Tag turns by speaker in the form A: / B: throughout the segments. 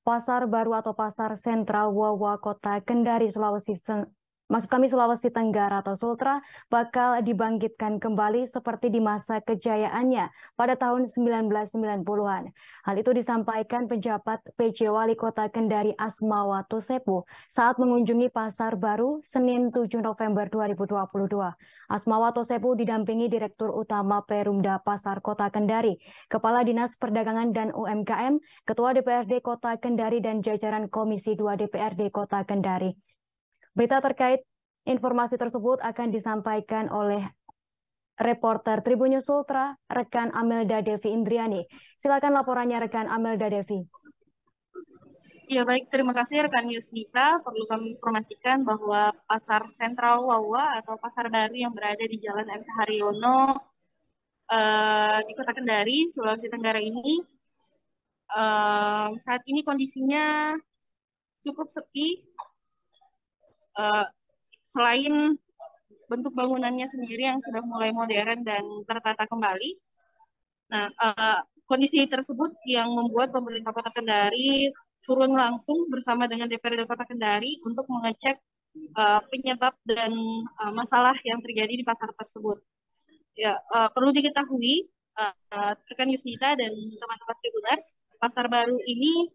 A: Pasar Baru atau Pasar Sentral Wawa Kota Kendari, Sulawesi Tenggara atau Sultra bakal dibangkitkan kembali seperti di masa kejayaannya pada tahun 1990-an. Hal itu disampaikan pejabat PJ Wali Kota Kendari Asmawa Tosepu saat mengunjungi Pasar Baru Senin 7 November 2022. Asmawa Tosepu didampingi Direktur Utama Perumda Pasar Kota Kendari, Kepala Dinas Perdagangan dan UMKM, Ketua DPRD Kota Kendari dan jajaran Komisi 2 DPRD Kota Kendari. Berita terkait informasi tersebut akan disampaikan oleh reporter Tribun News Sultra, rekan Amelda Devi Indriani. Silakan laporannya rekan Amelda Devi.
B: Ya baik, terima kasih rekan Yusnita. Perlu kami informasikan bahwa Pasar Sentral Wawa atau Pasar Baru yang berada di Jalan MT Haryono di Kota Kendari, Sulawesi Tenggara ini saat ini kondisinya cukup sepi. Selain bentuk bangunannya sendiri yang sudah mulai modern dan tertata kembali. Nah, kondisi tersebut yang membuat pemerintah Kota Kendari turun langsung bersama dengan DPRD Kota Kendari untuk mengecek penyebab dan masalah yang terjadi di pasar tersebut. Ya, perlu diketahui rekan Yusnita dan teman-teman Tribuners, Pasar Baru ini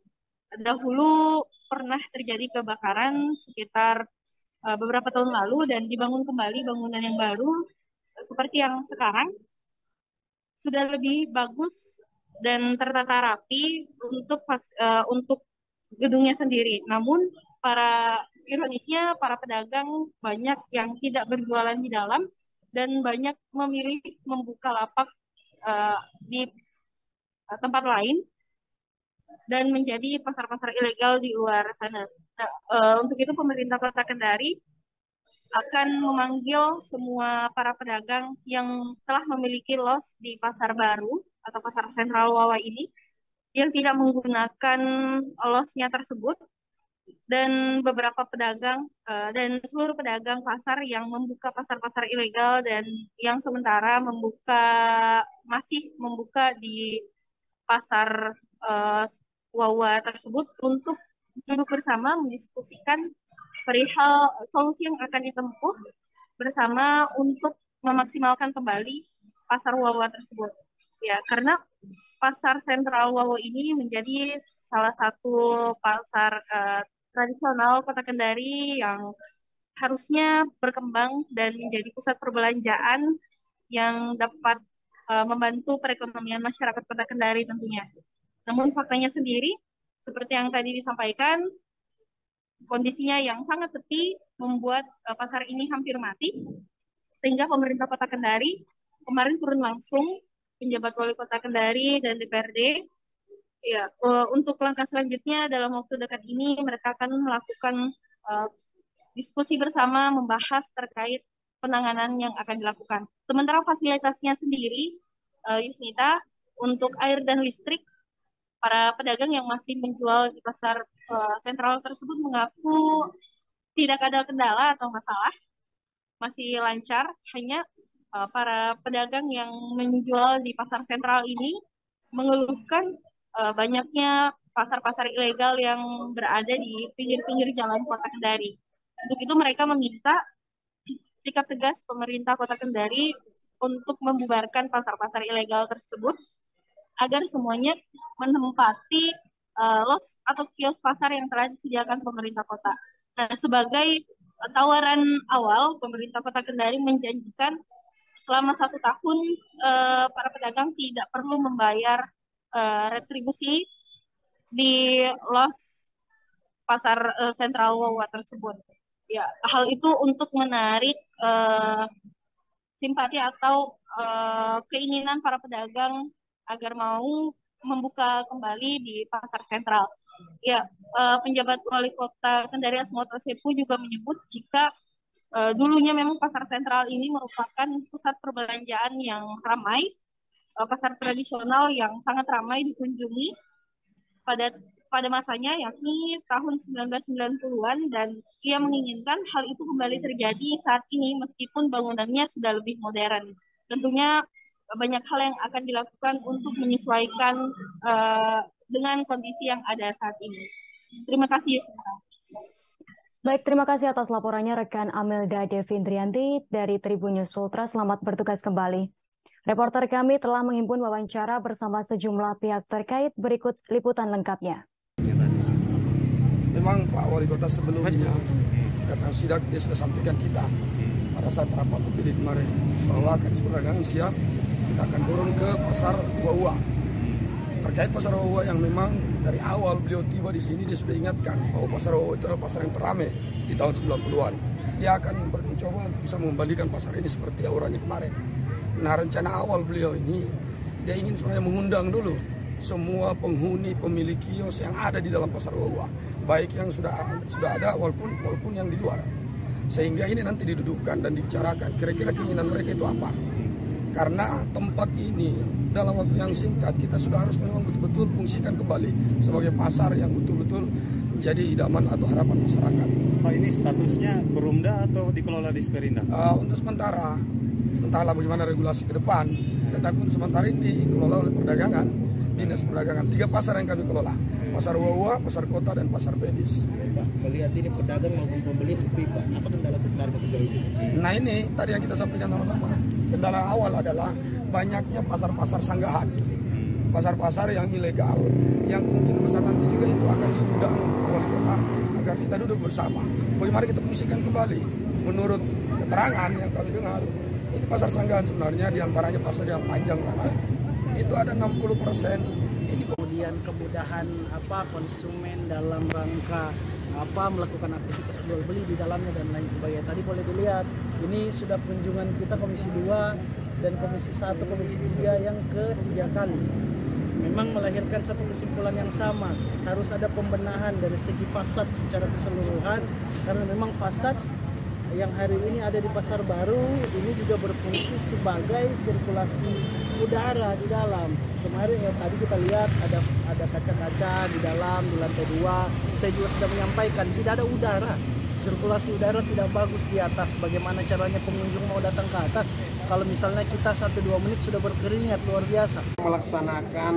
B: dahulu pernah terjadi kebakaran sekitar beberapa tahun lalu dan dibangun kembali bangunan yang baru seperti yang sekarang sudah lebih bagus dan tertata rapi untuk gedungnya sendiri. Namun ironisnya para pedagang banyak yang tidak berjualan di dalam dan banyak memilih membuka lapak di tempat lain dan menjadi pasar-pasar ilegal di luar sana. Nah, untuk itu pemerintah Kota Kendari akan memanggil semua para pedagang yang telah memiliki los di Pasar Baru atau Pasar Sentral Wawa ini yang tidak menggunakan losnya tersebut dan beberapa pedagang dan seluruh pedagang pasar yang membuka pasar-pasar ilegal dan yang sementara masih membuka di Pasar Wawa tersebut untuk duduk bersama mendiskusikan perihal solusi yang akan ditempuh bersama untuk memaksimalkan kembali pasar Wawa tersebut. Ya, karena pasar sentral Wawa ini menjadi salah satu pasar tradisional Kota Kendari yang harusnya berkembang dan menjadi pusat perbelanjaan yang dapat membantu perekonomian masyarakat Kota Kendari tentunya. Namun faktanya sendiri, seperti yang tadi disampaikan, kondisinya yang sangat sepi membuat pasar ini hampir mati, sehingga pemerintah Kota Kendari kemarin turun langsung, penjabat wali Kota Kendari dan DPRD, ya untuk langkah selanjutnya dalam waktu dekat ini mereka akan melakukan diskusi bersama membahas terkait penanganan yang akan dilakukan. Sementara fasilitasnya sendiri, Yusnita, untuk air dan listrik, para pedagang yang masih menjual di pasar sentral tersebut mengaku tidak ada kendala atau masalah, masih lancar. Hanya para pedagang yang menjual di pasar sentral ini mengeluhkan banyaknya pasar-pasar ilegal yang berada di pinggir-pinggir jalan Kota Kendari. Untuk itu mereka meminta sikap tegas pemerintah Kota Kendari untuk membubarkan pasar-pasar ilegal tersebut agar semuanya menempati los atau kios pasar yang telah disediakan pemerintah kota. Nah, sebagai tawaran awal, pemerintah Kota Kendari menjanjikan selama 1 tahun para pedagang tidak perlu membayar retribusi di los pasar sentral Wawa tersebut. Ya, hal itu untuk menarik simpati atau keinginan para pedagang agar mau membuka kembali di pasar sentral. Ya, penjabat wali Kota Kendari Asmawa Tosepu juga menyebut jika dulunya memang pasar sentral ini merupakan pusat perbelanjaan yang ramai, pasar tradisional yang sangat ramai dikunjungi pada masanya, yakni tahun 1990-an, dan ia menginginkan hal itu kembali terjadi saat ini meskipun bangunannya sudah lebih modern. Tentunya banyak hal yang akan dilakukan untuk menyesuaikan dengan kondisi yang ada saat ini. Terima kasih.
A: Baik, terima kasih atas laporannya rekan Amelda Devindrianti dari Tribun News Ultra. Selamat bertugas kembali. Reporter kami telah menghimpun wawancara bersama sejumlah pihak terkait. Berikut liputan lengkapnya.
C: Memang Pak Wali Kota sebelumnya datang sidak, dia sudah sampaikan kita pada saat rapat PPD kemarin bahwa Kadis Perdagangan siap, kita akan turun ke pasar Wawa. Terkait pasar Wawa yang memang dari awal beliau tiba di sini dia sudah ingatkan bahwa pasar Wawa itu adalah pasar yang teramai di tahun 90-an. Dia akan mencoba bisa mengembalikan pasar ini seperti auranya kemarin. Nah, rencana awal beliau ini dia ingin sebenarnya mengundang dulu semua penghuni pemilik kios yang ada di dalam pasar Wawa, baik yang sudah ada walaupun yang di luar. Sehingga ini nanti didudukkan dan dibicarakan kira-kira keinginan mereka itu apa. Karena tempat ini dalam waktu yang singkat kita sudah harus memang betul-betul fungsikan kembali sebagai pasar yang betul-betul menjadi idaman atau harapan masyarakat.
D: Pak, ini statusnya Perumda atau dikelola di Sperinda?
C: Untuk sementara, entahlah bagaimana regulasi ke depan, tetapi untuk sementara ini dikelola oleh perdagangan, Dinas Perdagangan. 3 pasar yang kami kelola, pasar Wawa, pasar kota, dan pasar Bedis.
E: Pak, melihat ini pedagang maupun pembeli sepi, Pak. Apa kendala besar sejauh ini?
C: Nah, ini tadi yang kita sampaikan sama-sama. Kendala awal adalah banyaknya pasar-pasar sanggahan, pasar-pasar yang ilegal, yang mungkin besar nanti juga itu akan diundang wali kota agar kita duduk bersama. Bagaimana kita fungsikan kembali? Menurut keterangan yang kami dengar, ini pasar sanggahan sebenarnya diantaranya pasar yang panjang banget. Itu ada 60%. Ini
F: kemudian kemudahan konsumen dalam rangka melakukan aktivitas jual beli di dalamnya dan lain sebagainya. Tadi boleh dilihat ini sudah kunjungan kita Komisi 2 dan Komisi 1, Komisi 3 yang ketiga kali. Memang melahirkan satu kesimpulan yang sama, harus ada pembenahan dari segi fasad secara keseluruhan, karena memang fasad yang hari ini ada di Pasar Baru ini juga berfungsi sebagai sirkulasi udara di dalam. Kemarin yang tadi kita lihat ada kaca-kaca di dalam, di lantai 2. Saya juga sudah menyampaikan tidak ada udara, sirkulasi udara tidak bagus di atas. Bagaimana caranya pengunjung mau datang ke atas kalau misalnya kita 1-2 menit sudah berkeringat luar biasa.
G: Melaksanakan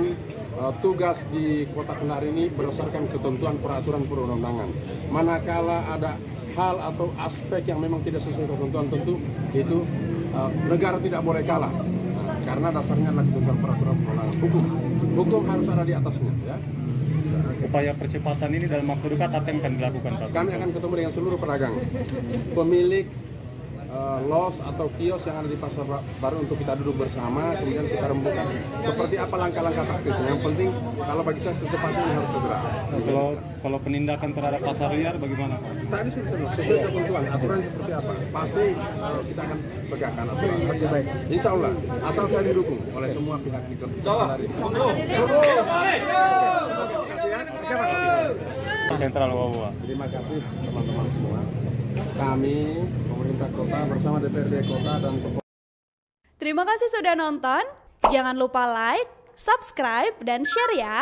G: tugas di Kota Kendari ini berdasarkan ketentuan peraturan perundang-undangan. Manakala ada hal atau aspek yang memang tidak sesuai ketentuan, tentu itu negara tidak boleh kalah, karena dasarnya adalah ketentuan peraturan perundangan. Hukum harus ada di atasnya, ya.
D: Upaya percepatan ini dalam waktu dekat apa yang akan dilakukan, Pak?
G: Kami akan ketemu dengan seluruh pedagang, pemilik los atau kios yang ada di Pasar Baru untuk kita duduk bersama, kemudian kita rembukan seperti apa langkah-langkah taktis. Yang penting kalau bagi saya secepatnya harus segera.
D: Kalau penindakan terhadap pasar liar bagaimana, Pak?
G: Tadi sudah sesuai ketentuan, aturan seperti apa? Pasti kita akan tegakkan aturan. Baik. Insya Allah, asal saya didukung oleh semua pihak di Kota Kendari.
D: Sentral Wawa.
G: Terima kasih teman-teman semua. Kami pemerintah kota bersama DPRD kota dan
H: Terima kasih sudah nonton. Jangan lupa like, subscribe, dan share ya.